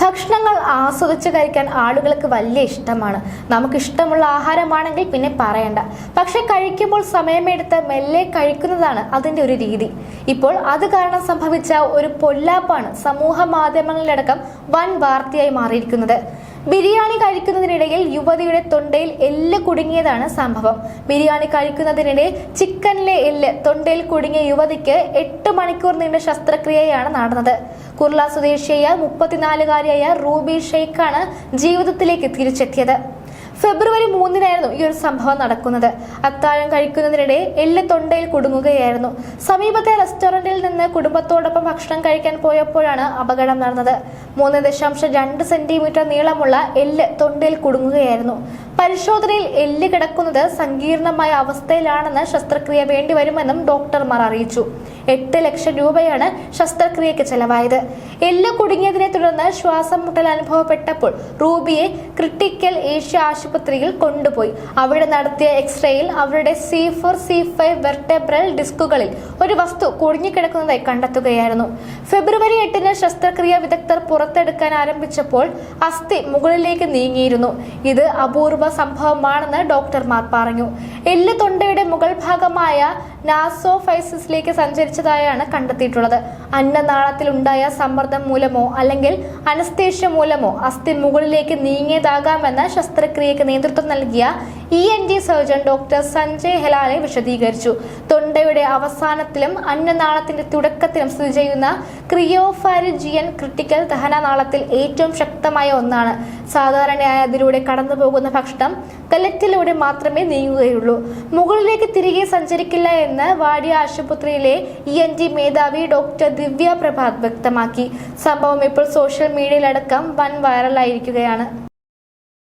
ഭക്ഷണങ്ങൾ ആസ്വദിച്ച് കഴിക്കാൻ ആളുകൾക്ക് വലിയ ഇഷ്ടമാണ്. നമുക്കിഷ്ടമുള്ള ആഹാരമാണെങ്കിൽ പിന്നെ പറയണ്ട. പക്ഷെ കഴിക്കുമ്പോൾ സമയമെടുത്ത് മെല്ലെ കഴിക്കുന്നതാണ് അതിൻ്റെ ഒരു രീതി. ഇപ്പോൾ അത് കാരണം സംഭവിച്ച ഒരു പൊല്ലാപ്പാണ് സമൂഹ മാധ്യമങ്ങളിലടക്കം വൻ വാർത്തയായി മാറിയിരിക്കുന്നത്. ബിരിയാണി കഴിക്കുന്നതിനിടയിൽ യുവതിയുടെ തൊണ്ടയിൽ എല്ല് കുടുങ്ങിയതാണ് സംഭവം. ബിരിയാണി കഴിക്കുന്നതിനിടെ ചിക്കനിലെ എല്ല് തൊണ്ടയിൽ കുടുങ്ങിയ യുവതിക്ക് 8 മണിക്കൂർ നീണ്ട ശസ്ത്രക്രിയയാണ് നടന്നത്. കുർള സ്വദേശിയായ 34-കാരിയായ റൂബി ഷെയ്ഖാണ് ജീവിതത്തിലേക്ക് തിരിച്ചെത്തിയത്. ഫെബ്രുവരി 3-നായിരുന്നു ഈ ഒരു സംഭവം നടക്കുന്നത്. അത്താഴം കഴിക്കുന്നതിനിടെ എല്ല് തൊണ്ടയിൽ കുടുങ്ങുകയായിരുന്നു. സമീപത്തെ റെസ്റ്റോറന്റിൽ നിന്ന് കുടുംബത്തോടൊപ്പം ഭക്ഷണം കഴിക്കാൻ പോയപ്പോഴാണ് അപകടം നടന്നത്. 3.2 സെന്റിമീറ്റർ നീളമുള്ള എല്ല് തൊണ്ടയിൽ കുടുങ്ങുകയായിരുന്നു. പരിശോധനയിൽ എല്ല് കിടക്കുന്നത് സങ്കീർണമായ അവസ്ഥയിലാണെന്ന് ശസ്ത്രക്രിയ വേണ്ടിവരുമെന്നും ഡോക്ടർമാർ അറിയിച്ചു. 8 ലക്ഷം രൂപയാണ് ശസ്ത്രക്രിയയ്ക്ക് ചെലവായത്. എല്ല് കുടുങ്ങിയതിനെ തുടർന്ന് ശ്വാസം മുട്ടൽ അനുഭവപ്പെട്ടപ്പോൾ റൂബിയെ ക്രിട്ടിക്കൽ ഏഷ്യ ആശുപത്രിയിൽ കൊണ്ടുപോയി. അവിടെ നടത്തിയ എക്സ്റേയിൽ അവരുടെ C4, C5 വെർട്ടെബ്രൽ ഡിസ്കുകളിൽ ഒരു വസ്തു കുടുങ്ങിക്കിടക്കുന്നതായി കണ്ടെത്തുകയായിരുന്നു. ഫെബ്രുവരി 8-ന് ശസ്ത്രക്രിയ വിദഗ്ധർ പുറത്തെടുക്കാൻ ആരംഭിച്ചപ്പോൾ അസ്ഥി മുകളിലേക്ക് നീങ്ങിയിരുന്നു. ഇത് അപൂർവ സംഭവമാണെന്ന് ഡോക്ടർമാർ പറഞ്ഞു. എല്ല് തൊണ്ടയുടെ മുകൾ ഭാഗമായ നാസോഫൈസിസിലേക്ക് സഞ്ചരിച്ചതായാണ് കണ്ടെത്തിയിട്ടുള്ളത്. അന്നനാളത്തിൽ ഉണ്ടായ സമ്മർദ്ദം മൂലമോ അല്ലെങ്കിൽ അനസ്തേഷ്യ മൂലമോ അസ്ഥി മുകളിലേക്ക് നീങ്ങിയതാകാമെന്ന് ശസ്ത്രക്രിയയ്ക്ക് നേതൃത്വം നൽകിയ ENT സർജൻ ഡോക്ടർ സഞ്ജയ് ഹെലാലെ വിശദീകരിച്ചു. തൊണ്ടയുടെ അവസാനത്തിലും അന്നനാളത്തിന്റെ തുടക്കത്തിലും സ്ഥിതി ചെയ്യുന്ന ക്രിയോഫാരിജിയൻ ക്രിട്ടിക്കൽ ദഹനനാളത്തിൽ ഏറ്റവും ശക്തമായ ഒന്നാണ്. സാധാരണയായി അതിലൂടെ കടന്നുപോകുന്ന ഭക്ഷണം കലറ്റിലൂടെ മാത്രമേ നീങ്ങുകയുള്ളൂ. മുകളിലേക്ക് തിരികെ സഞ്ചരിക്കില്ല എന്ന് വാടിയ ആശുപത്രിയിലെ ENT മേധാവി ഡോക്ടർ ദിവ്യ പ്രഭാത് വ്യക്തമാക്കി. സംഭവം ഇപ്പോൾ സോഷ്യൽ മീഡിയയിലടക്കം വൻ വൈറലായിരിക്കുകയാണ്.